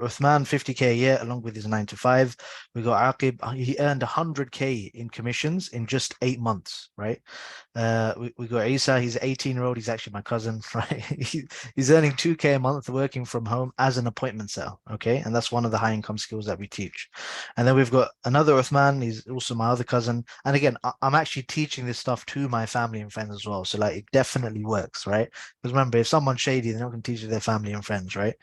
Uthman, 50K a year, along with his 9 to 5. We got Aqib, he earned 100K in commissions in just 8 months, right? We got Isa, he's 18-year-old, he's actually my cousin, right? He's earning 2K a month working from home as an appointment setter, okay? And that's one of the high income skills that we teach. And then we've got another Uthman, he's also my other cousin. And again, I'm actually teaching this stuff to my family and friends as well. So like it definitely works, right? Because remember, if someone's shady, they're not going to teach it their family and friends, right?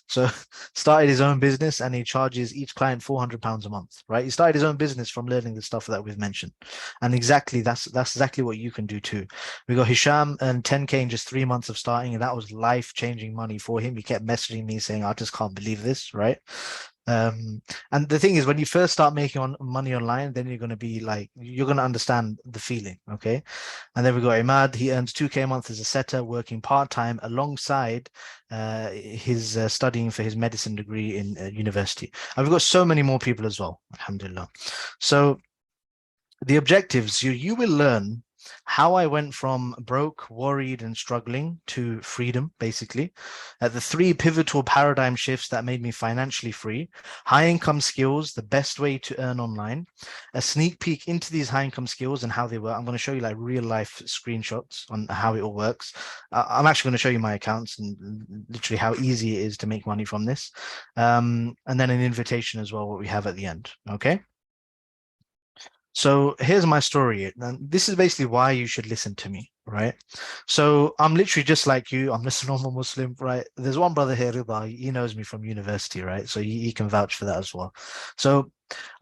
So started his own business and he charges each client £400 a month, right? He started his own business from learning the stuff that we've mentioned. And exactly that's exactly what you can do too. We got Hisham earned 10K in just 3 months of starting, and that was life-changing money for him. He kept messaging me saying, I just can't believe this, right? And the thing is, when you first start making money online, then you're going to be like, you're going to understand the feeling, okay? And then we got Imad. He earns 2K a month as a setter, working part-time alongside his studying for his medicine degree in university. And we've got so many more people as well, alhamdulillah. So the objectives, you will learn how I went from broke, worried, and struggling to freedom, basically. The 3 pivotal paradigm shifts that made me financially free, high income skills, the best way to earn online, a sneak peek into these high income skills and how they work. I'm going to show you like real life screenshots on how it all works. I'm actually going to show you my accounts and literally how easy it is to make money from this. And then an invitation as well, what we have at the end. Okay. So here's my story. And this is basically why you should listen to me, right? So I'm literally just like you. I'm just a normal Muslim, right? There's one brother here, Rida. He knows me from university, right? So he can vouch for that as well. So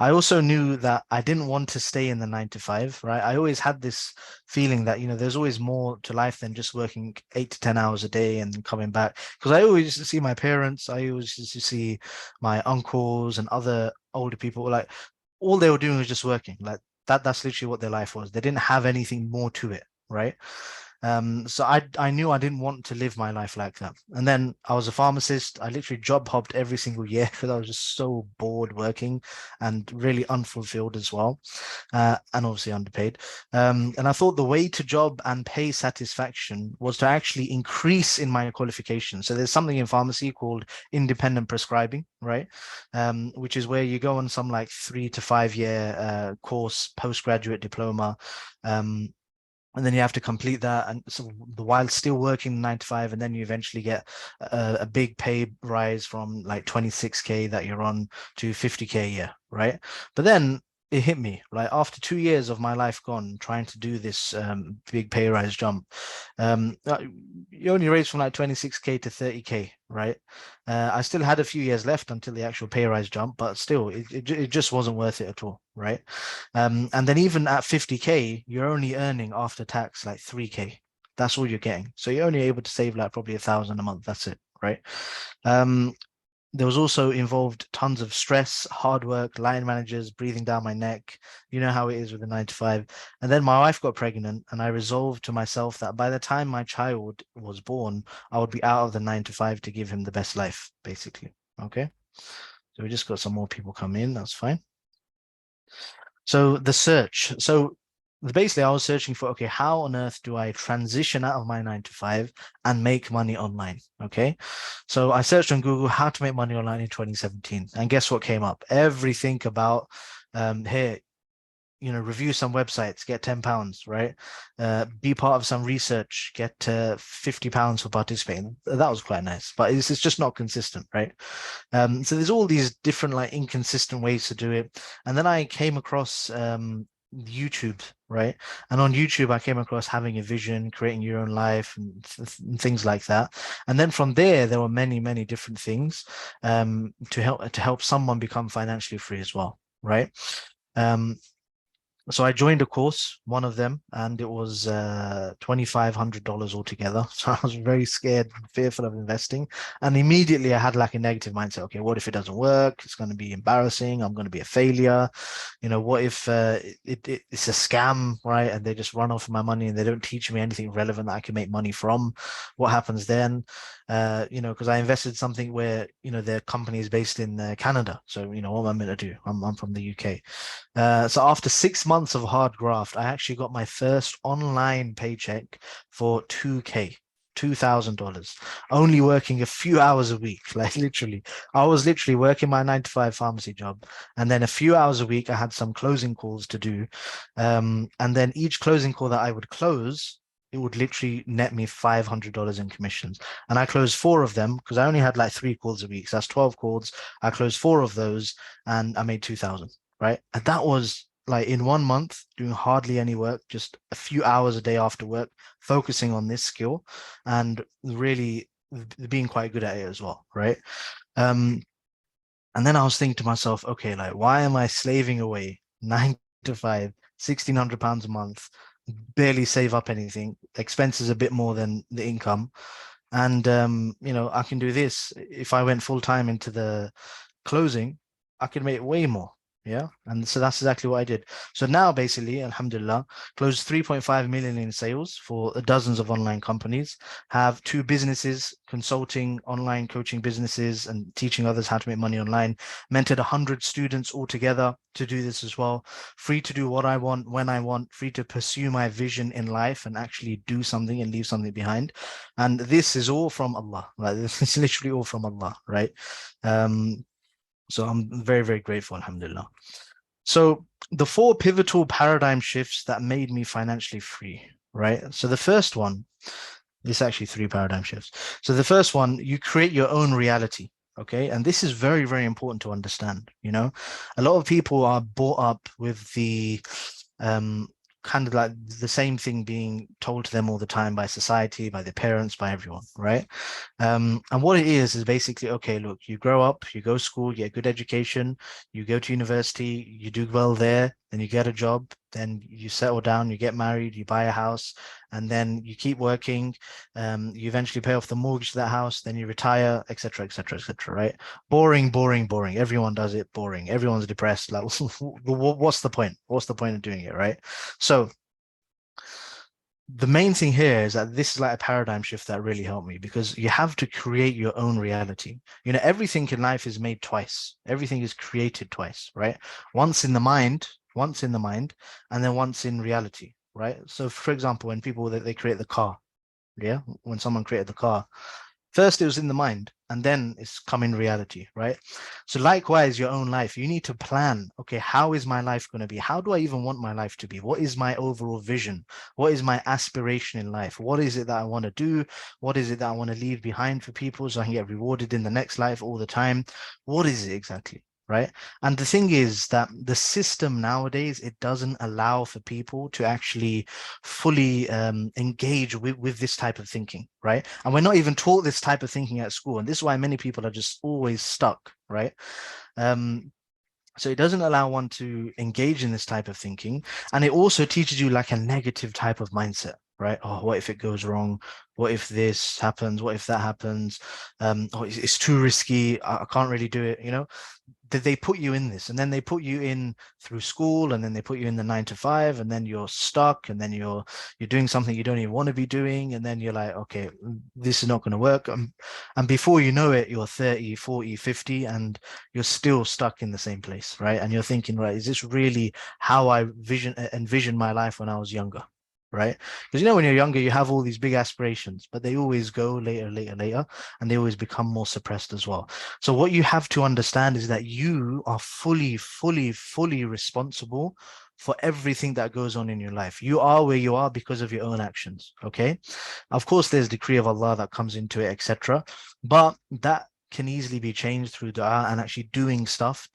I also knew that I didn't want to stay in the 9 to 5, right? I always had this feeling that, there's always more to life than just working 8 to 10 hours a day and coming back. Because I always used to see my parents, I always used to see my uncles and other older people, like all they were doing was just working. Like that's literally what their life was. They didn't have anything more to it, right? So I knew I didn't want to live my life like that. And then I was a pharmacist. I literally job hopped every single year because I was just so bored working and really unfulfilled as well, and obviously underpaid. And I thought the way to job and pay satisfaction was to actually increase in my qualification. So there's something in pharmacy called independent prescribing, right? Which is where you go on some like 3 to 5 year course, postgraduate diploma. And then you have to complete that, and so while still working 9 to 5, and then you eventually get a big pay rise from like 26K that you're on to 50K a year, right? But then it hit me, like after 2 years of my life gone trying to do this big pay rise jump, you only raised from like 26K to 30K, right? I still had a few years left until the actual pay rise jump, but still, it just wasn't worth it at all, right? And then even at 50K, you're only earning after tax like 3K. That's all you're getting. So you're only able to save like probably 1,000 a month. That's it, right? There was also involved tons of stress, hard work, line managers breathing down my neck. You know how it is with the 9 to 5. And then my wife got pregnant, and I resolved to myself that by the time my child was born, I would be out of the 9 to 5 to give him the best life, basically. Okay. So we just got some more people come in. That's fine. So the search. So basically, I was searching for, okay, how on earth do I transition out of my 9 to 5 and make money online? Okay. So I searched on Google how to make money online in 2017. And guess what came up? Everything about here, review some websites, get £10, right? Be part of some research, get £50 for participating. That was quite nice, but it's just not consistent, right? So there's all these different like inconsistent ways to do it. And then I came across YouTube, right? And on YouTube, I came across having a vision, creating your own life, and things like that. And then from there were many, many different things to help someone become financially free as well, right? So I joined a course, one of them, and it was $2,500 altogether. So I was very scared and fearful of investing. And immediately I had like a negative mindset. Okay, what if it doesn't work? It's going to be embarrassing. I'm going to be a failure. What if it's a scam, right? And they just run off my money and they don't teach me anything relevant that I can make money from. What happens then? Because I invested something where, their company is based in Canada. So, what am I meant to do? I'm from the UK. So after 6 months of hard graft, I actually got my first online paycheck for 2K. $2,000, only working a few hours a week. Like literally, I was literally working my 9 to 5 pharmacy job. And then a few hours a week, I had some closing calls to do. And then each closing call that I would close, it would literally net me $500 in commissions. And I closed 4 of them because I only had like 3 calls a week. So that's 12 calls. I closed 4 of those and I made 2,000, right? And that was like in 1 month doing hardly any work, just a few hours a day after work, focusing on this skill and really being quite good at it as well, right? And then I was thinking to myself, okay, like why am I slaving away 9 to 5, £1,600 a month, barely save up anything, expenses a bit more than the income, and I can do this. If I went full time into the closing, I could make way more. Yeah. And so that's exactly what I did. So now basically, alhamdulillah, closed 3.5 million in sales for dozens of online companies, have 2 businesses, consulting, online coaching businesses, and teaching others how to make money online, mentored 100 students altogether to do this as well, free to do what I want, when I want, free to pursue my vision in life and actually do something and leave something behind. And this is all from Allah. Like this is literally all from Allah, right? So I'm very, very grateful, alhamdulillah. So the 4 pivotal paradigm shifts that made me financially free, right? So the first one, it's actually 3 paradigm shifts. So the first one, you create your own reality. Okay. And this is very, very important to understand. A lot of people are brought up with the kind of like the same thing being told to them all the time by society, by their parents, by everyone, right? And what it is basically, okay, look, you grow up, you go to school, you get a good education, you go to university, you do well there, then you get a job, then you settle down, you get married, you buy a house, and then you keep working. You eventually pay off the mortgage to that house, then you retire, etc., etc., etc. Right? Boring, boring, boring. Everyone does it. Boring. Everyone's depressed. Like, what's the point? What's the point of doing it? Right? So the main thing here is that this is like a paradigm shift that really helped me, because you have to create your own reality. Everything in life is made twice. Everything is created twice, right? Once in the mind, and then once in reality, right? So for example, when people they create the car, yeah, when someone created the car, first it was in the mind and then it's come in reality, right? So likewise, your own life, you need to plan, okay, how is my life going to be? How do I even want my life to be? What is my overall vision? What is my aspiration in life? What is it that I want to do? What is it that I want to leave behind for people so I can get rewarded in the next life all the time? What is it exactly? Right. And the thing is that the system nowadays, it doesn't allow for people to actually fully engage with this type of thinking, right? And we're not even taught this type of thinking at school. And this is why many people are just always stuck, right? So it doesn't allow one to engage in this type of thinking. And it also teaches you like a negative type of mindset, right? Oh, what if it goes wrong? What if this happens? What if that happens? Oh, it's too risky. I can't really do it, that they put you in this, and then they put you in through school, and then they put you in the 9 to 5, and then you're stuck, and then you're doing something you don't even want to be doing, and then you're like, okay, this is not going to work, and before you know it, you're 30, 40, 50, and you're still stuck in the same place, right? And you're thinking, right, is this really how I envision my life when I was younger? Right? Because when you're younger, you have all these big aspirations, but they always go later, later, later, and they always become more suppressed as well. So what you have to understand is that you are fully, fully, fully responsible for everything that goes on in your life. You are where you are because of your own actions. Okay. Of course, there's decree of Allah that comes into it, etc. But that can easily be changed through dua and actually doing stuff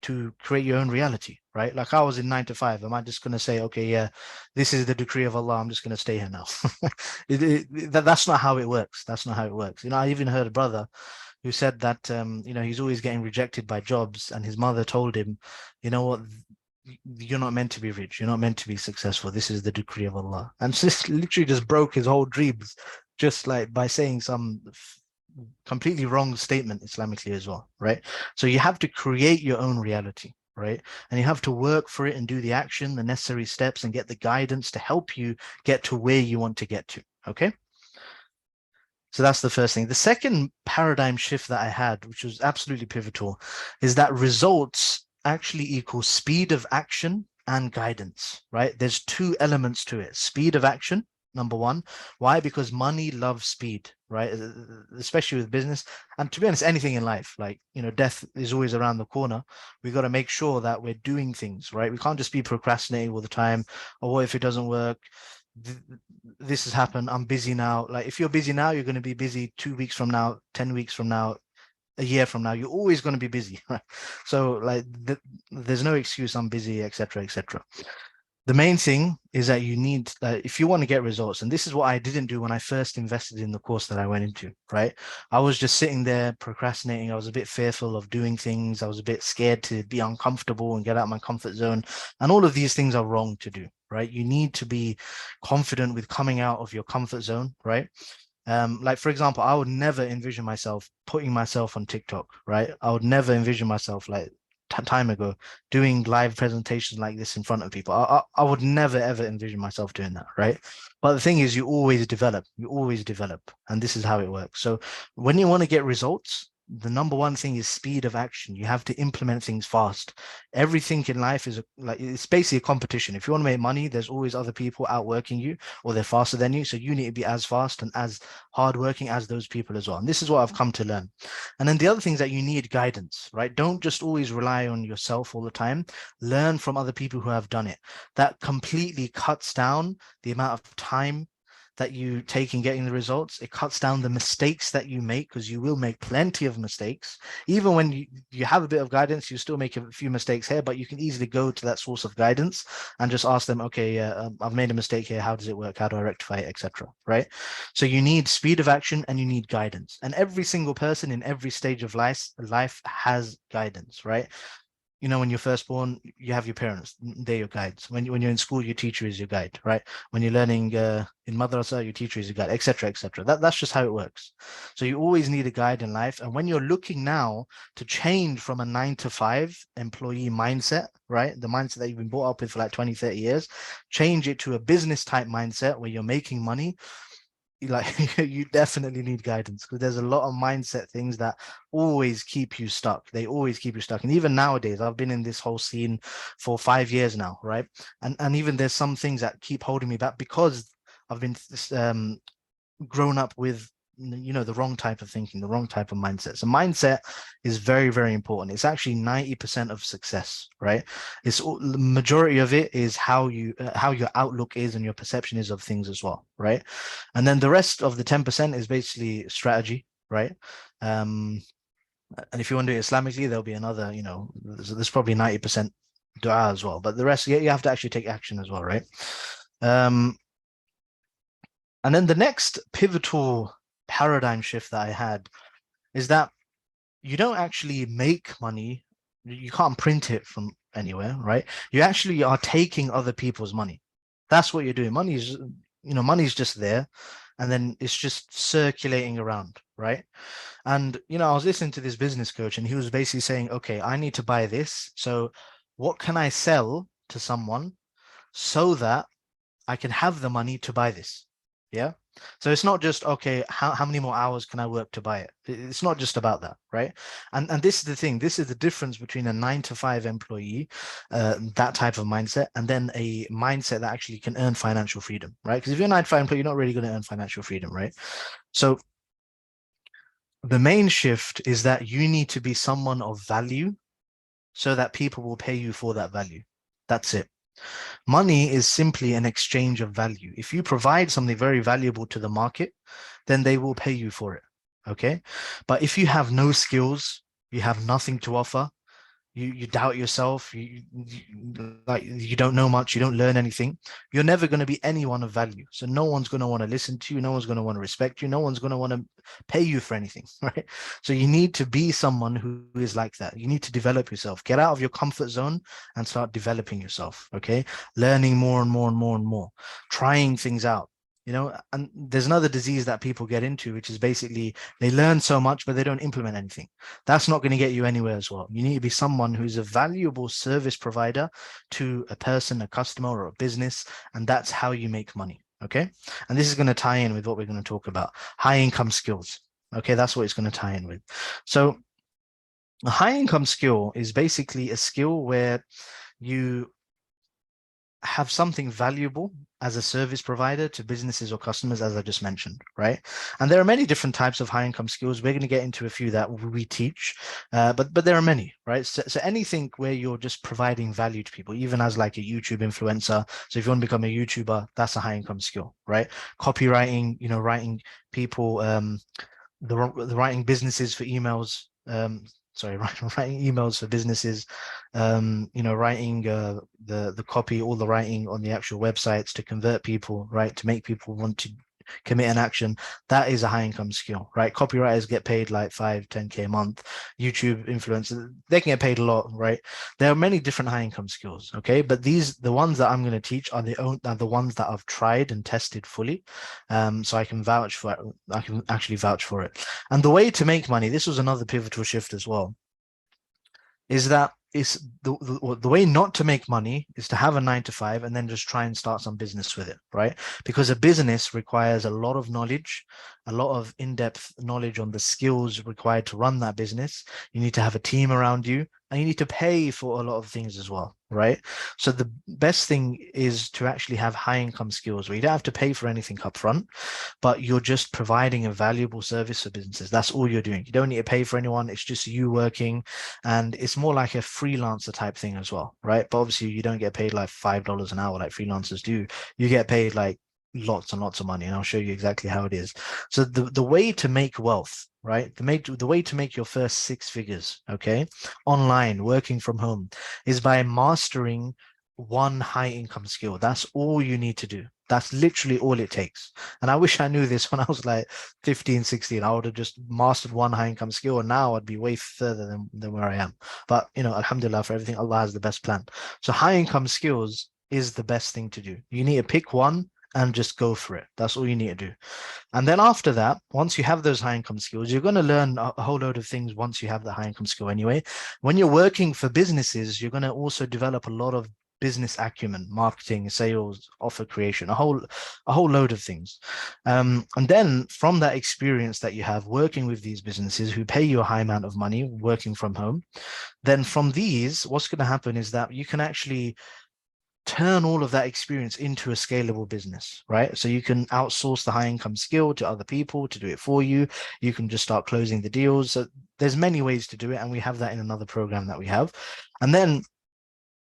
to create your own reality, right? Like I was in 9 to 5. Am I just going to say, okay, yeah, this is the decree of Allah, I'm just going to stay here now? That's not how it works. That's not how it works. I even heard a brother who said that, he's always getting rejected by jobs, and his mother told him, you know what, you're not meant to be rich. You're not meant to be successful. This is the decree of Allah. And just literally just broke his whole dreams, just like by saying some completely wrong statement Islamically as well, right? So you have to create your own reality, right? And you have to work for it and do the action, the necessary steps, and get the guidance to help you get to where you want to get to, okay? So that's the first thing. The second paradigm shift that I had, which was absolutely pivotal, is that results actually equal speed of action and guidance, right? There's 2 elements to it: speed of action number one. Why? Because money loves speed, right? Especially with business. And to be honest, anything in life, like, death is always around the corner. We got to make sure that we're doing things, right? We can't just be procrastinating all the time. Or what if it doesn't work? This has happened. I'm busy now. Like, if you're busy now, you're going to be busy 2 weeks from now, 10 weeks from now, a year from now. You're always going to be busy, right? So like, there's no excuse. I'm busy, etc., etc. The main thing is that you need, if you want to get results, and this is what I didn't do when I first invested in the course that I went into, right? I was just sitting there procrastinating. I was a bit fearful of doing things. I was a bit scared to be uncomfortable and get out of my comfort zone. And all of these things are wrong to do, right? You need to be confident with coming out of your comfort zone, right? Like, for example, I would never envision myself putting myself on TikTok, right? I would never envision myself, like, time ago, doing live presentations like this in front of people. I would never ever envision myself doing that, right? But the thing is, you always develop, and this is how it works. So when you want to get results, the number one thing is speed of action. You have to implement things fast. Everything in life is like, it's basically a competition. If you want to make money, there's always other people outworking you, or they're faster than you. So you need to be as fast and as hardworking as those people as well. And this is what I've come to learn. And then the other thing is that you need guidance, right? Don't just always rely on yourself all the time. Learn from other people who have done it. That completely cuts down the amount of time that you take in getting the results. It cuts down the mistakes that you make, because you will make plenty of mistakes. Even when you have a bit of guidance, you still make a few mistakes here, but you can easily go to that source of guidance and just ask them, okay, I've made a mistake here. How does it work? How do I rectify it, etc. Right? So you need speed of action and you need guidance. And every single person in every stage of life has guidance, right? When you're first born, you have your parents, they're your guides. When you're in school, your teacher is your guide, right? When you're learning in madrasa, your teacher is your guide, etc., etc. That's just how it works. So you always need a guide in life. And when you're looking now to change from a 9 to 5 employee mindset, right, the mindset that you've been brought up with for like 20, 30 years, change it to a business type mindset where you're making money, like, you definitely need guidance, because there's a lot of mindset things that always keep you stuck. They always keep you stuck. And even nowadays, I've been in this whole scene for 5 years now, right? And even there's some things that keep holding me back, because I've been grown up with the wrong type of thinking, the wrong type of mindset. So mindset is very, very important. It's actually 90% of success, right? It's the majority of it is how your outlook is and your perception is of things as well, right? And then the rest of the 10% is basically strategy, right? And if you want to do it Islamically, there'll be another, there's probably 90% dua as well, but the rest, you have to actually take action as well, right? And then the next pivotal paradigm shift that I had is that you don't actually make money. You can't print it from anywhere, right? You actually are taking other people's money. That's what you're doing. Money's just there, and then it's just circulating around, right? And I was listening to this business coach, and he was basically saying, okay, I need to buy this. So what can I sell to someone so that I can have the money to buy this? Yeah. So it's not just, okay, how many more hours can I work to buy it? It's not just about that, right? And this is the thing. This is the difference between a 9 to 5 employee, that type of mindset, and then a mindset that actually can earn financial freedom, right? Because if you're a 9 to 5 employee, you're not really going to earn financial freedom, right? So the main shift is that you need to be someone of value so that people will pay you for that value. That's it. Money is simply an exchange of value. If you provide something very valuable to the market, then they will pay you for it. Okay. But if you have no skills, you have nothing to offer, you doubt yourself, you don't know much, you don't learn anything, you're never going to be anyone of value. So no one's going to want to listen to you, no one's going to want to respect you, no one's going to want to pay you for anything, right? So you need to be someone who is like that. You need to develop yourself, get out of your comfort zone and start developing yourself. Okay, learning more and more and more and more, trying things out. And there's another disease that people get into, which is basically they learn so much but they don't implement anything. That's not going to get you anywhere as well. You need to be someone who's a valuable service provider to a person, a customer, or a business, and that's how you make money. Okay, and this is going to tie in with what we're going to talk about: high income skills. Okay, that's what it's going to tie in with. So a high income skill is basically a skill where you have something valuable as a service provider to businesses or customers, as I just mentioned, right? And there are many different types of high income skills. We're going to get into a few that we teach, but there are many, right? So anything where you're just providing value to people, even as like a YouTube influencer. So if you want to become a YouTuber, that's a high income skill, right? Copywriting, writing people, the writing businesses for emails. Sorry, writing emails for businesses, writing the copy, all the writing on the actual websites to convert people, right, to make people want to commit an action. That is a high income skill, right? Copywriters get paid like 5-10K a month. YouTube influencers, they can get paid a lot, right? There are many different high income skills, okay? But the ones that I'm going to teach are the ones that I've tried and tested fully. So I can vouch for it. I can actually vouch for it. And the way to make money, this was another pivotal shift as well, is that it's the way not to make money is to have a 9 to 5 and then just try and start some business with it, right? Because a business requires a lot of knowledge, a lot of in-depth knowledge on the skills required to run that business. You need to have a team around you, and you need to pay for a lot of things as well, right? So the best thing is to actually have high income skills where you don't have to pay for anything up front, but you're just providing a valuable service for businesses. That's all you're doing. You don't need to pay for anyone. It's just you working, and it's more like a freelancer type thing as well, right? But obviously you don't get paid like $5 an hour like freelancers do. You get paid like lots and lots of money, and I'll show you exactly how it is. So the way to make wealth, right? The way to make your first 6 figures, okay, online, working from home, is by mastering one high income skill. That's all you need to do. That's literally all it takes. And I wish I knew this when I was like 15, 16. I would have just mastered one high income skill, and now I'd be way further than where I am. But, alhamdulillah for everything, Allah has the best plan. So high income skills is the best thing to do. You need to pick one and just go for it. That's all you need to do. And then after that, once you have those high income skills, you're going to learn a whole load of things once you have the high income skill anyway. When you're working for businesses, you're going to also develop a lot of business acumen, marketing, sales, offer creation, a whole load of things. And then from that experience that you have working with these businesses who pay you a high amount of money working from home, then from these, what's going to happen is that you can actually turn all of that experience into a scalable business, right? So you can outsource the high income skill to other people to do it for you. You can just start closing the deals. So there's many ways to do it, and we have that in another program that we have. And then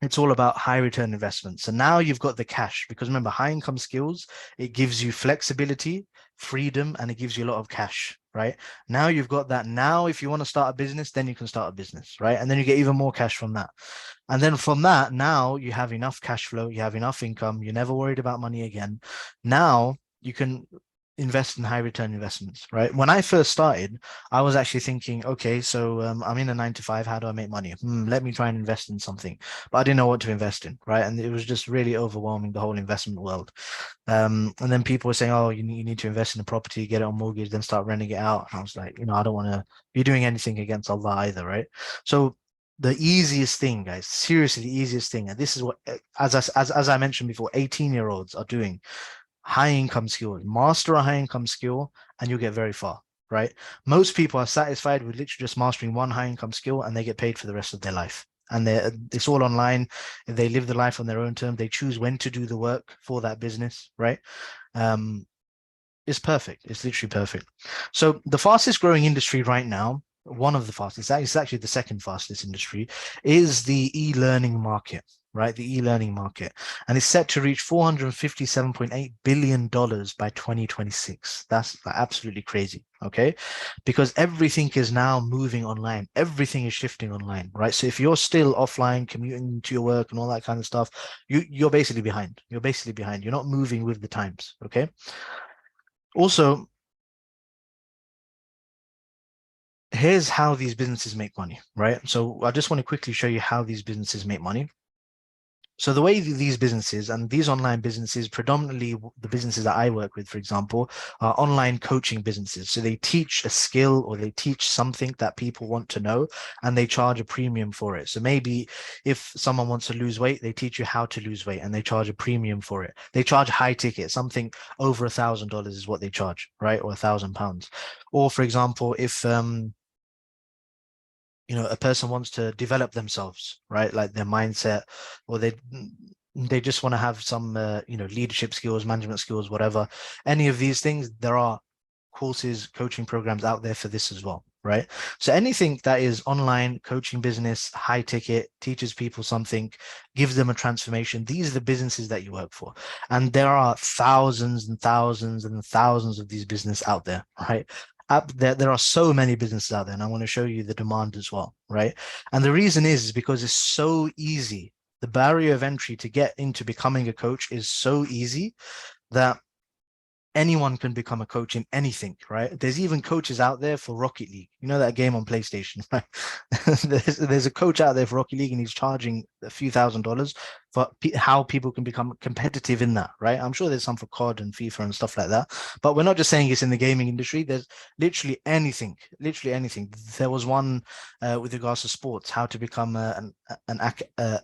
it's all about high return investments. So now you've got the cash, because remember, high income skills, it gives you flexibility, freedom, and it gives you a lot of cash, right? Now you've got that. Now, if you want to start a business, then you can start a business, right? And then you get even more cash from that. And then from that, now you have enough cash flow, you have enough income, you're never worried about money again. Now you can invest in high return investments, right? When I first started, I was actually thinking, okay, so I'm in a 9 to 5. How do I make money? Let me try and invest in something, but I didn't know what to invest in, right? And it was just really overwhelming, the whole investment world. And then people were saying, oh, you need to invest in a property, get it on mortgage, then start renting it out. And I was like, I don't want to be doing anything against Allah either, right? So the easiest thing, guys, seriously, the easiest thing, and this is what, as I mentioned before, 18-year-olds are doing. High income skill, master a high income skill, and you'll get very far, right? Most people are satisfied with literally just mastering one high income skill, and they get paid for the rest of their life. And it's all online. They live the life on their own terms. They choose when to do the work for that business, right? It's perfect. It's literally perfect. So the fastest growing industry right now, one of the fastest, it's actually the second fastest industry, is the e-learning market, right? The e-learning market. And it's set to reach $457.8 billion by 2026. That's absolutely crazy, okay? Because everything is now moving online. Everything is shifting online, right? So if you're still offline, commuting to your work and all that kind of stuff, you're basically behind. You're basically behind. You're not moving with the times, okay? Also, here's how these businesses make money, right? So I just want to quickly show you how these businesses make money. So the way these businesses and these online businesses, predominantly the businesses that I work with, for example, are online coaching businesses. So they teach a skill or they teach something that people want to know, and they charge a premium for it. So maybe if someone wants to lose weight, they teach you how to lose weight and they charge a premium for it. They charge high ticket, something over $1,000 is what they charge, right? Or £1,000. Or for example, if a person wants to develop themselves, right? Like their mindset, or They just want to have some, leadership skills, management skills, whatever. Any of these things, there are courses, coaching programs out there for this as well, right? So anything that is online, coaching business, high ticket, teaches people something, gives them a transformation. These are the businesses that you work for. And there are thousands and thousands and thousands of these businesses out there, right? There are so many businesses out there, and I want to show you the demand as well, right? And the reason is because it's so easy. The barrier of entry to get into becoming a coach is so easy that anyone can become a coach in anything, right? There's even coaches out there for Rocket League. You know that game on PlayStation, right? there's a coach out there for Rocket League, and he's charging a few $1,000s for how people can become competitive in that, right? I'm sure there's some for COD and FIFA and stuff like that. But we're not just saying it's in the gaming industry. There's literally anything, literally anything. There was one with regards to sports, how to become an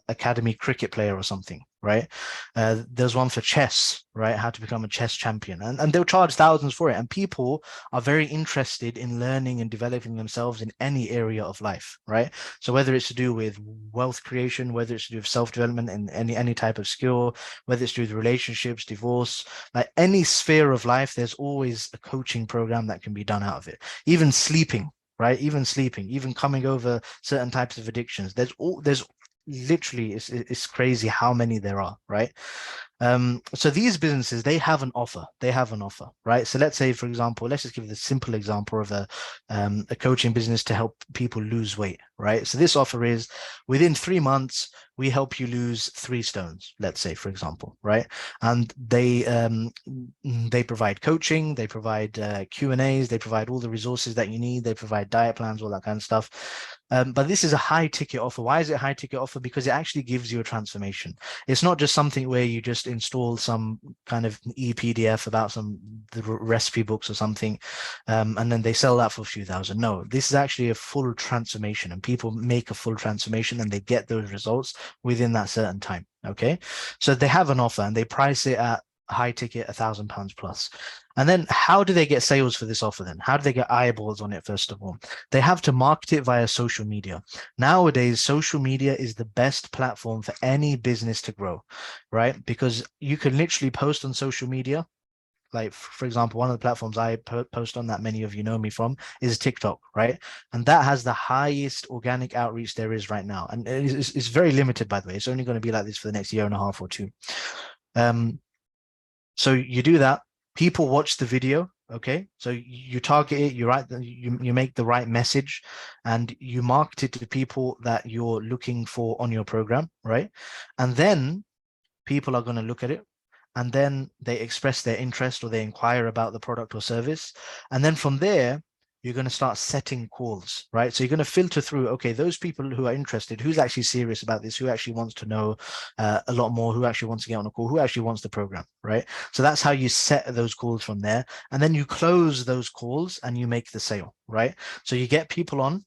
academy cricket player or something, right? There's one for chess, right? How to become a chess champion. And they'll charge thousands for it. And people are very interested in learning and developing themselves in any area of life, right? So whether it's to do with wealth creation, whether it's to do with self-development in any type of skill, whether it's to do with relationships, divorce, like any sphere of life, there's always a coaching program that can be done out of it. Even sleeping, right? Even sleeping, even coming over certain types of addictions. There's literally, it's crazy how many there are, right? So these businesses, they have an offer, right? So let's say, for example, let's just give the simple example of a coaching business to help people lose weight, right? So this offer is within 3 months, we help you lose 3 stones, let's say, for example, right? And they provide coaching, they provide Q&As, they provide all the resources that you need, they provide diet plans, all that kind of stuff. But this is a high ticket offer. Why is it a high ticket offer? Because it actually gives you a transformation. It's not just something where you just install some kind of ePDF about the recipe books or something, and then they sell that for a few thousand. No, this is actually a full transformation, and people make a full transformation and they get those results within that certain time. Okay, so they have an offer and they price it at high ticket, £1,000 plus. And then how do they get sales for this offer then? How do they get eyeballs on it, first of all? They have to market it via social media. Nowadays, social media is the best platform for any business to grow, right? Because you can literally post on social media. Like, for example, one of the platforms I post on that many of you know me from is TikTok, right? And that has the highest organic outreach there is right now. And it's very limited, by the way. It's only going to be like this for the next year and a half or two. So you do that, people watch the video, okay? So you target it, you make the right message, and you market it to people that you're looking for on your program, right? And then people are going to look at it, and then they express their interest or they inquire about the product or service. And then from there, you're going to start setting calls, right? So you're going to filter through, okay, those people who are interested, who's actually serious about this, who actually wants to know a lot more, who actually wants to get on a call, who actually wants the program, right? So that's how you set those calls from there. And then you close those calls and you make the sale, right? So you get people on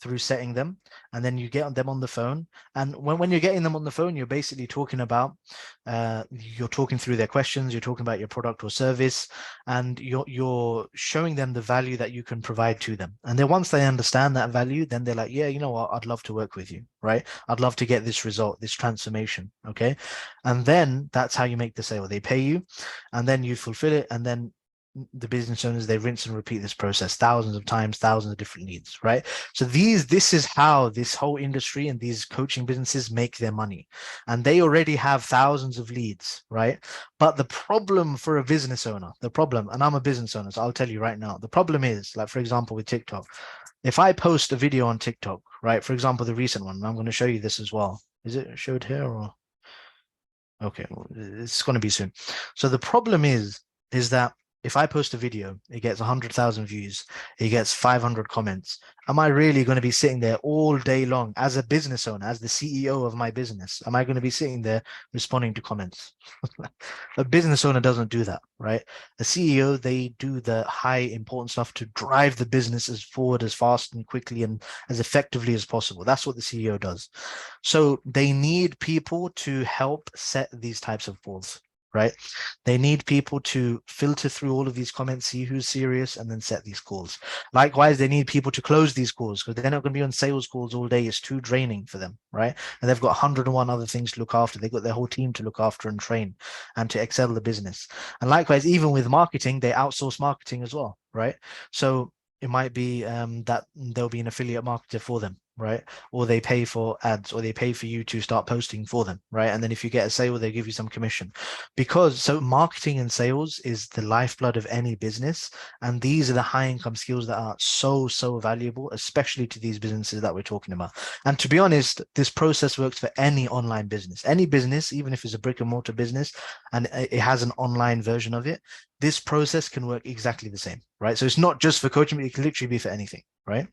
through setting them, and then you get them on the phone. And when you're getting them on the phone, you're basically talking about you're talking through their questions, you're talking about your product or service, and you're showing them the value that you can provide to them. And then once they understand that value, then they're like, yeah, you know what, I'd love to work with you, right? I'd love to get this result, this transformation. Okay, and then that's how you make the sale. They pay you, and then you fulfill it, and then the business owners, they rinse and repeat this process thousands of times, thousands of different leads, right? So this is how this whole industry and these coaching businesses make their money. And they already have thousands of leads, right? But the problem for a business owner, and I'm a business owner, so I'll tell you right now, the problem is, like, for example, with TikTok, if I post a video on TikTok, right? For example, the recent one, I'm going to show you this as well. Is it showed here or? Okay, well, it's going to be soon. So the problem is that if I post a video, it gets 100,000 views, it gets 500 comments. Am I really going to be sitting there all day long as a business owner, as the CEO of my business? Am I going to be sitting there responding to comments? A business owner doesn't do that, right? A CEO, they do the high important stuff to drive the business as forward as fast and quickly and as effectively as possible. That's what the CEO does. So they need people to help set these types of goals. right? They need people to filter through all of these comments, see who's serious, and then set these calls. Likewise, they need people to close these calls because they're not going to be on sales calls all day. It's too draining for them, right? And they've got 101 other things to look after. They've got their whole team to look after and train and to excel the business. And likewise, even with marketing, they outsource marketing as well, right? So it might be that there'll be an affiliate marketer for them, right? Or they pay for ads, or they pay for you to start posting for them, right? And then if you get a sale, they give you some commission. Because so marketing and sales is the lifeblood of any business. And these are the high income skills that are so, so valuable, especially to these businesses that we're talking about. And to be honest, this process works for any online business, even if it's a brick and mortar business and it has an online version of it. This process can work exactly the same, right? So it's not just for coaching, but it can literally be for anything, right?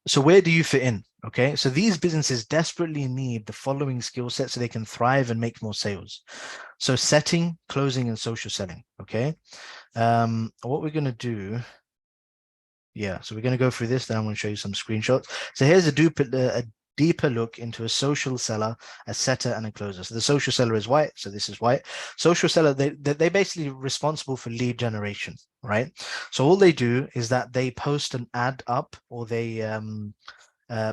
So where do you fit in? Okay, so these businesses desperately need the following skill set so they can thrive and make more sales. So setting, closing, and social selling. Okay, what we're going to do, yeah, so we're going to go through this, then I'm going to show you some screenshots. So here's a deeper look into a social seller, a setter, and a closer. So the social seller is white, so this is white. Social seller, they're basically responsible for lead generation, right? So all they do is that they post an ad up, or they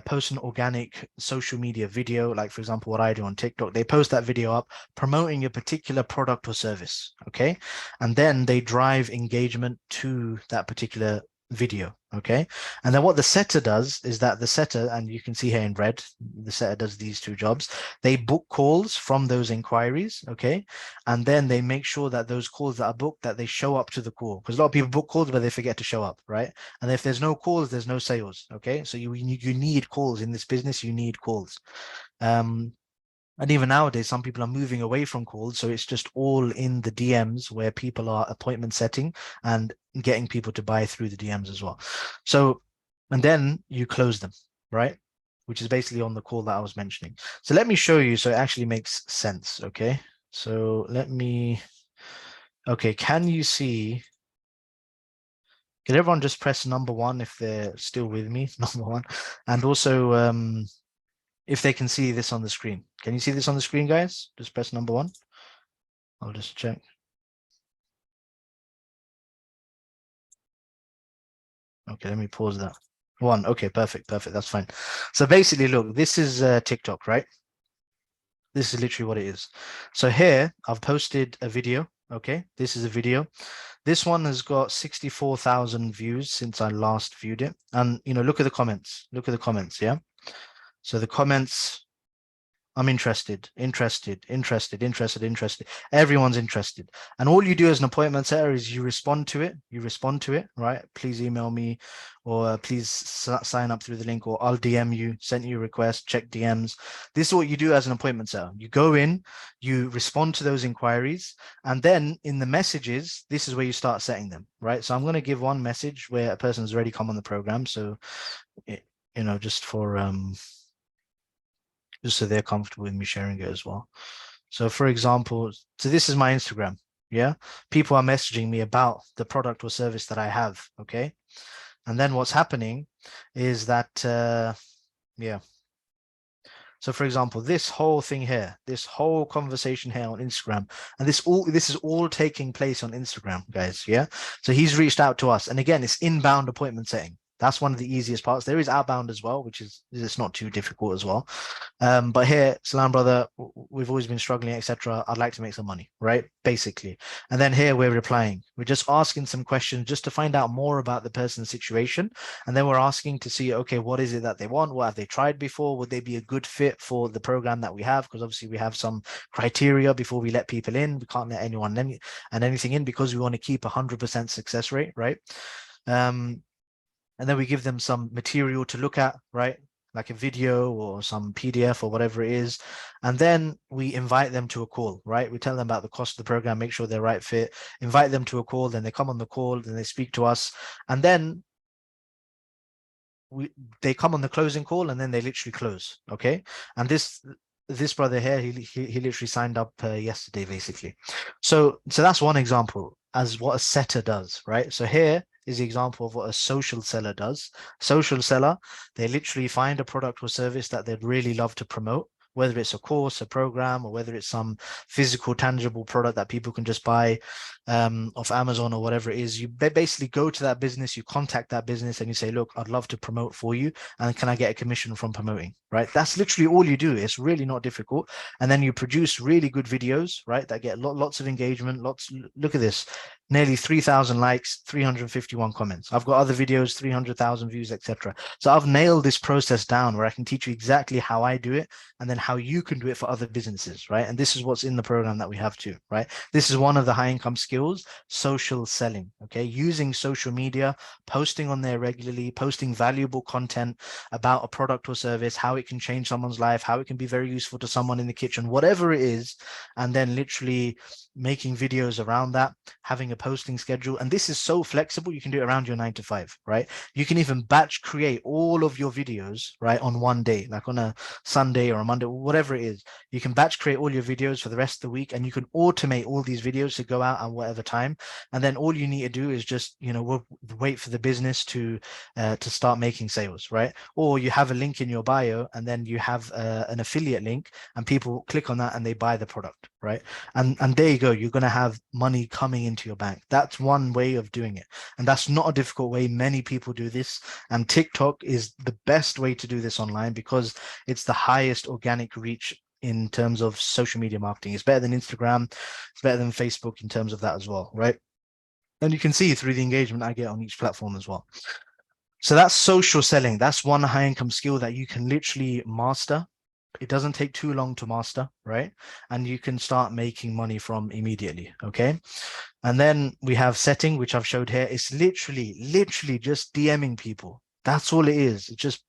post an organic social media video, like for example, what I do on TikTok. They post that video up promoting a particular product or service, okay? And then they drive engagement to that particular video, okay? And then what the setter does is that the setter, and you can see here in red, the setter does these two jobs. They book calls from those inquiries, okay? And then they make sure that those calls that are booked, that they show up to the call, because a lot of people book calls but they forget to show up, right? And if there's no calls, there's no sales, okay? So you need calls in this business. You need calls. And even nowadays, some people are moving away from calls. So it's just all in the DMs where people are appointment setting and getting people to buy through the DMs as well. So, and then you close them, right? Which is basically on the call that I was mentioning. So let me show you so it actually makes sense, okay? So okay, can you see, can everyone just press number one if they're still with me, number one? And also, if they can see this on the screen. Can you see this on the screen, guys? Just press number one. I'll just check. Okay, let me pause that. One. Okay, perfect. That's fine. So basically, look, this is TikTok, right? This is literally what it is. So here, I've posted a video. Okay, this is a video. This one has got 64,000 views since I last viewed it. And, look at the comments. Look at the comments, yeah? So the comments, I'm interested. Everyone's interested. And all you do as an appointment setter is you respond to it, right? Please email me, or please sign up through the link, or I'll DM you, send you a request, check DMs. This is what you do as an appointment setter. You go in, you respond to those inquiries, and then in the messages, this is where you start setting them, right? So I'm going to give one message where a person's already come on the program. So, just for, just so they're comfortable with me sharing it as well. So for example, so this is my Instagram. Yeah. People are messaging me about the product or service that I have. Okay. And then what's happening is that, yeah. So for example, this whole thing here, this whole conversation here on Instagram, and this is all taking place on Instagram, guys. Yeah. So he's reached out to us. And again, it's inbound appointment setting. That's one of the easiest parts. There is outbound as well, which is it's not too difficult as well. But here, Salam brother, we've always been struggling, etc. I'd like to make some money, right? Basically. And then here we're replying. We're just asking some questions just to find out more about the person's situation. And then we're asking to see, okay, what is it that they want? What have they tried before? Would they be a good fit for the program that we have? Because obviously we have some criteria before we let people in. We can't let anyone and anything in because we want to keep 100% success rate, right? And then we give them some material to look at, right? Like a video or some PDF or whatever it is. And then we invite them to a call, right? We tell them about the cost of the program, make sure they're right fit, invite them to a call, then they come on the call, then they speak to us. And then they come on the closing call and then they literally close, okay? And this brother here, he literally signed up yesterday, basically. So that's one example as what a setter does, right? So here is the example of what a social seller does. Social seller, they literally find a product or service that they'd really love to promote, whether it's a course, a program, or whether it's some physical, tangible product that people can just buy off Amazon or whatever it is. You basically go to that business, you contact that business, and you say, look, I'd love to promote for you, and can I get a commission from promoting? Right? That's literally all you do. It's really not difficult. And then you produce really good videos, right, that get lots of engagement. Look at this, nearly 3,000 likes, 351 comments. I've got other videos, 300,000 views, etc. So I've nailed this process down where I can teach you exactly how I do it, and then how you can do it for other businesses, right? And this is what's in the program that we have too, right? This is one of the high income skills, social selling, okay? Using social media, posting on there regularly, posting valuable content about a product or service, how it can change someone's life, how it can be very useful to someone in the kitchen, whatever it is, and then literally making videos around that, having a posting schedule. And this is so flexible, you can do it around your 9 to 5, right? You can even batch create all of your videos, right, on one day, like on a Sunday or a Monday, whatever it is. You can batch create all your videos for the rest of the week, and you can automate all these videos to go out at whatever time. And then all you need to do is just, wait for the business to start making sales, right? Or you have a link in your bio, and then you have an affiliate link, and people click on that and they buy the product, right? And there you go, you're going to have money coming into your bank. That's one way of doing it, and that's not a difficult way. Many people do this, and TikTok is the best way to do this online because it's the highest organic reach in terms of social media marketing. It's better than Instagram, it's better than Facebook in terms of that as well, right? And you can see through the engagement I get on each platform as well. So that's social selling. That's one high income skill that you can literally master. It doesn't take too long to master, right? And you can start making money from immediately, okay? And then we have setting, which I've showed here. It's literally just DMing people. That's all it is. It's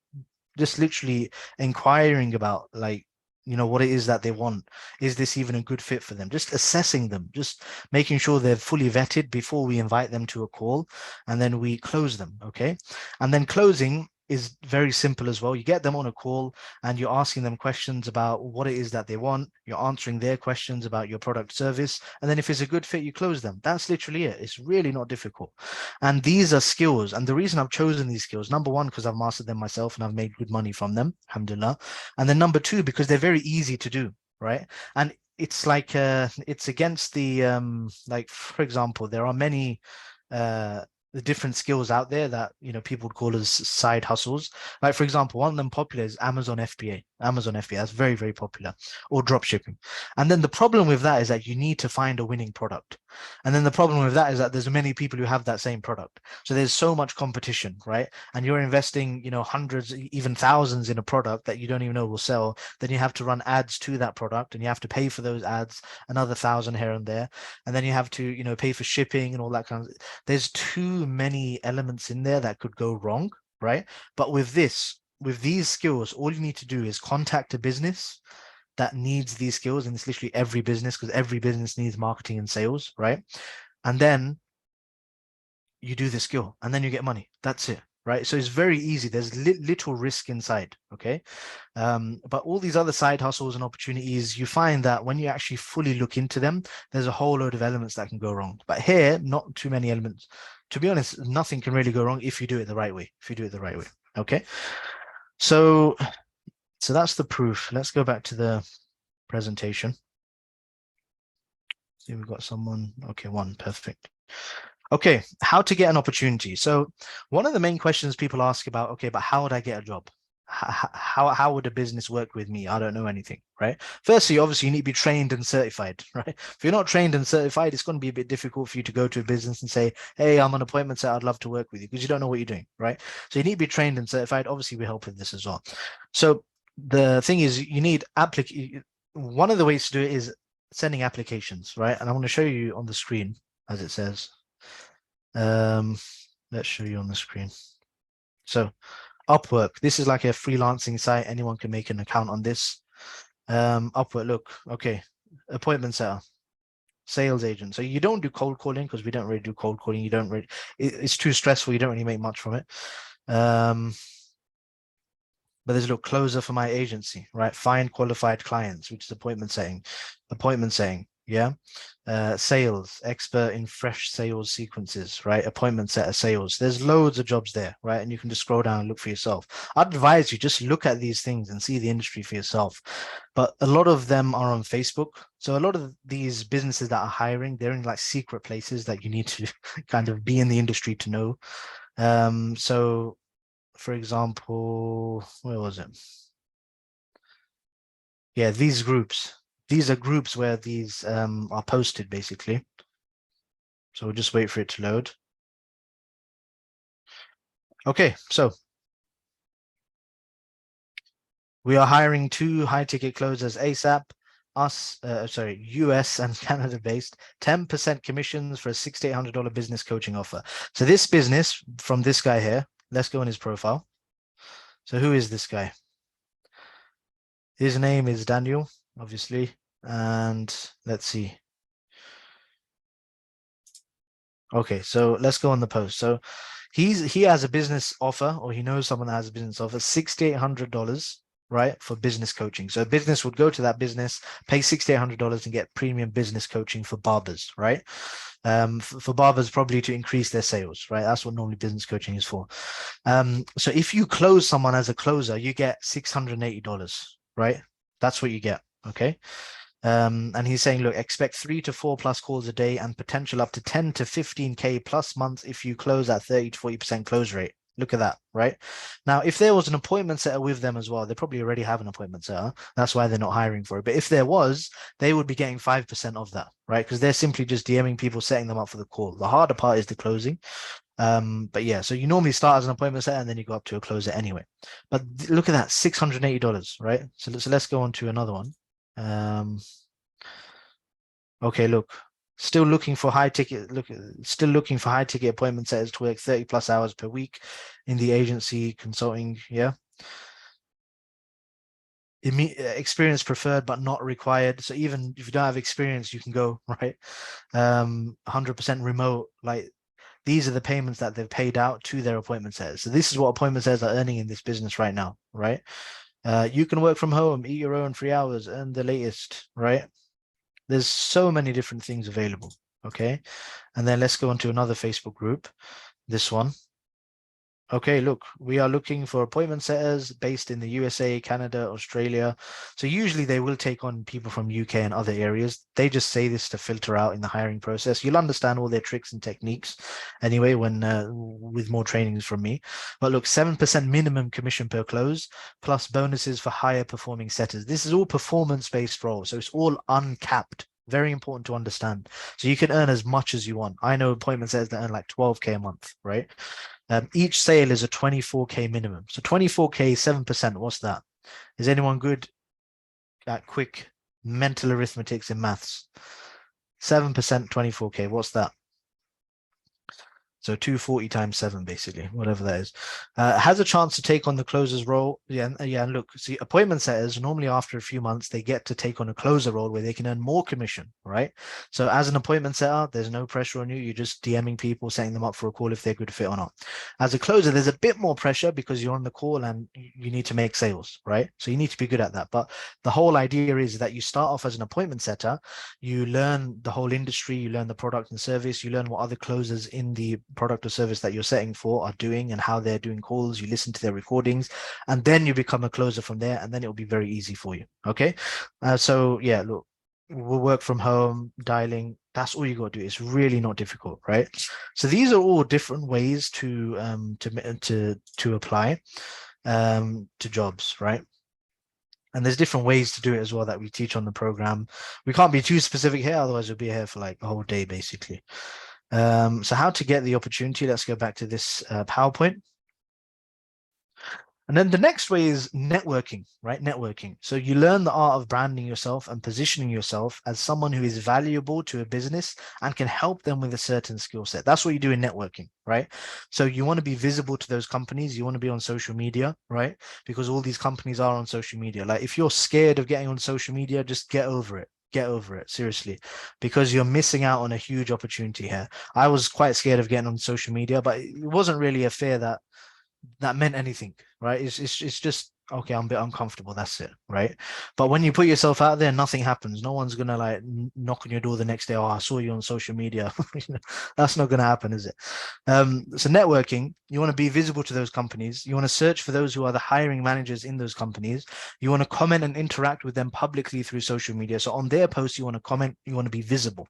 just literally inquiring about, like, what it is that they want. Is this even a good fit for them? Just assessing them, just making sure they're fully vetted before we invite them to a call, and then we close them, okay? And then closing is very simple as well. You get them on a call and you're asking them questions about what it is that they want. You're answering their questions about your product service. And then if it's a good fit, you close them. That's literally it. It's really not difficult. And these are skills. And the reason I've chosen these skills, number one, because I've mastered them myself and I've made good money from them, alhamdulillah. And then number two, because they're very easy to do, right? And it's like, it's against the, like, for example, there are many, the different skills out there that people would call as side hustles. Like, for example, one of them popular is Amazon FBA. That's very, very popular, or drop shipping. And then the problem with that is that you need to find a winning product. And then the problem with that is that there's many people who have that same product. So there's so much competition, right? And you're investing, hundreds, even thousands in a product that you don't even know will sell. Then you have to run ads to that product, and you have to pay for those ads, another 1,000 here and there. And then you have to, pay for shipping and all that kind of. There's too many elements in there that could go wrong, right? But with these skills, all you need to do is contact a business that needs these skills, and it's literally every business, because every business needs marketing and sales, right? And then you do the skill, and then you get money. That's it, right? So it's very easy. There's little risk inside, okay? But all these other side hustles and opportunities, you find that when you actually fully look into them, there's a whole load of elements that can go wrong. But here, not too many elements. To be honest, nothing can really go wrong if you do it the right way. Okay? So that's the proof. Let's go back to the presentation. See, we've got someone. Okay, one, perfect. Okay, how to get an opportunity. So one of the main questions people ask about, okay, but how would I get a job? How would a business work with me? I don't know anything, right? Firstly, obviously, you need to be trained and certified, right? If you're not trained and certified, it's going to be a bit difficult for you to go to a business and say, hey, I'm an appointment setter, I'd love to work with you, because you don't know what you're doing, right? So you need to be trained and certified. Obviously, we help with this as well. So the thing is, you need one of the ways to do it is sending applications, right? And I want to show you on the screen, as it says. Let's show you on the screen. So Upwork, this is like a freelancing site. Anyone can make an account on this. Upwork, look, okay, appointment setter, sales agent. So you don't do cold calling, because we don't really do cold calling. You don't really, it's too stressful. You don't really make much from it. But there's a little closer for my agency, right? Find qualified clients, which is appointment setting. Yeah. Sales, expert in fresh sales sequences, right? Appointment setter sales. There's loads of jobs there, right? And you can just scroll down and look for yourself. I'd advise you just look at these things and see the industry for yourself. But a lot of them are on Facebook. So a lot of these businesses that are hiring, they're in like secret places that you need to kind of be in the industry to know. So for example, where was it? Yeah, these groups. These are groups where these are posted basically. So we'll just wait for it to load. Okay, so we are hiring 2 high ticket closers ASAP. US and Canada based, 10% commissions for a $6,800 business coaching offer. So this business from this guy here, let's go on his profile. So who is this guy? His name is Daniel, obviously. And let's see. Okay, so let's go on the post. So he has a business offer, or he knows someone that has a business offer, $6,800, right, for business coaching. So a business would go to that business, pay $6,800 and get premium business coaching for barbers, right? For barbers, probably to increase their sales, right? That's what normally business coaching is for. So if you close someone as a closer, you get $680, right? That's what you get. Okay. And he's saying, look, expect 3 to 4 plus calls a day and potential up to 10 to 15K plus months if you close at 30 to 40% close rate. Look at that, right? Now, if there was an appointment setter with them as well, they probably already have an appointment setter. That's why they're not hiring for it. But if there was, they would be getting 5% of that, right? Because they're simply just DMing people, setting them up for the call. The harder part is the closing. But yeah, so you normally start as an appointment setter and then you go up to a closer anyway. But look at that, $680, right? So let's go on to another one. Okay, look, still looking for high ticket. Still looking for high ticket appointment setters to work 30 plus hours per week in the agency consulting. Yeah, experience preferred but not required. So even if you don't have experience, you can go, right. 100% remote. Like these are the payments that they've paid out to their appointment setters. So this is what appointment setters are earning in this business right now, right? You can work from home, eat your own 3 hours, earn the latest, right? There's so many different things available. Okay. And then let's go on to another Facebook group. This one. Okay, look, we are looking for appointment setters based in the USA, Canada, Australia. So usually they will take on people from UK and other areas. They just say this to filter out in the hiring process. You'll understand all their tricks and techniques anyway when with more trainings from me. But look, 7% minimum commission per close plus bonuses for higher performing setters. This is all performance-based role, so it's all uncapped. Very important to understand. So you can earn as much as you want. I know appointment setters that earn like 12K a month, right? Each sale is a 24K minimum. So 24K, 7%, what's that? Is anyone good at quick mental arithmetics in maths? 7%, 24K, what's that? So 240 times 7, basically, whatever that is. Has a chance to take on the closer's role. Yeah, and look, see, appointment setters, normally after a few months, they get to take on a closer role where they can earn more commission, right? So as an appointment setter, there's no pressure on you. You're just DMing people, setting them up for a call if they're good fit or not. As a closer, there's a bit more pressure because you're on the call and you need to make sales, right? So you need to be good at that. But the whole idea is that you start off as an appointment setter, you learn the whole industry, you learn the product and service, you learn what other closers in the product or service that you're setting for are doing and how they're doing calls. You listen to their recordings and then you become a closer from there, and then it'll be very easy for you. Okay. So yeah, look, we'll work from home, dialing. That's all you got to do. It's really not difficult, right? So these are all different ways to apply to jobs, right? And there's different ways to do it as well that we teach on the program. We can't be too specific here, otherwise we'll be here for like a whole day, basically. So how to get the opportunity? Let's go back to this PowerPoint. And then the next way is networking, right? Networking. So you learn the art of branding yourself and positioning yourself as someone who is valuable to a business and can help them with a certain skill set. That's what you do in networking, right? So you want to be visible to those companies. You want to be on social media, right? Because all these companies are on social media. Like if you're scared of getting on social media, just get over it. Get over it, seriously, because you're missing out on a huge opportunity here. I was quite scared of getting on social media, but it wasn't really a fear that meant anything, right? It's just okay, I'm a bit uncomfortable. That's it, right? But when you put yourself out there, nothing happens. No one's gonna like knock on your door the next day. Oh, I saw you on social media. That's not gonna happen, is it? So networking, you want to be visible to those companies. You want to search for those who are the hiring managers in those companies. You want to comment and interact with them publicly through social media. So on their posts, you want to comment. You want to be visible.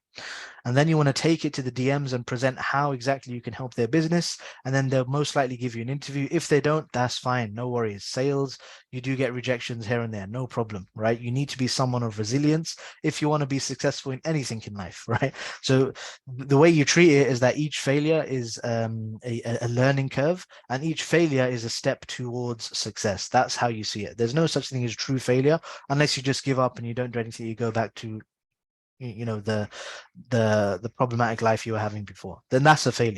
And then you want to take it to the DMs and present how exactly you can help their business. And then they'll most likely give you an interview. If they don't, that's fine. No worries. Sales, you do get rejections here and there. No problem, right? You need to be someone of resilience if you want to be successful in anything in life, right? So the way you treat it is that each failure is a learning curve, and each failure is a step towards success. That's how you see it. There's no such thing as true failure unless you just give up and you don't do anything. You go back to the problematic life you were having before, then that's a failure.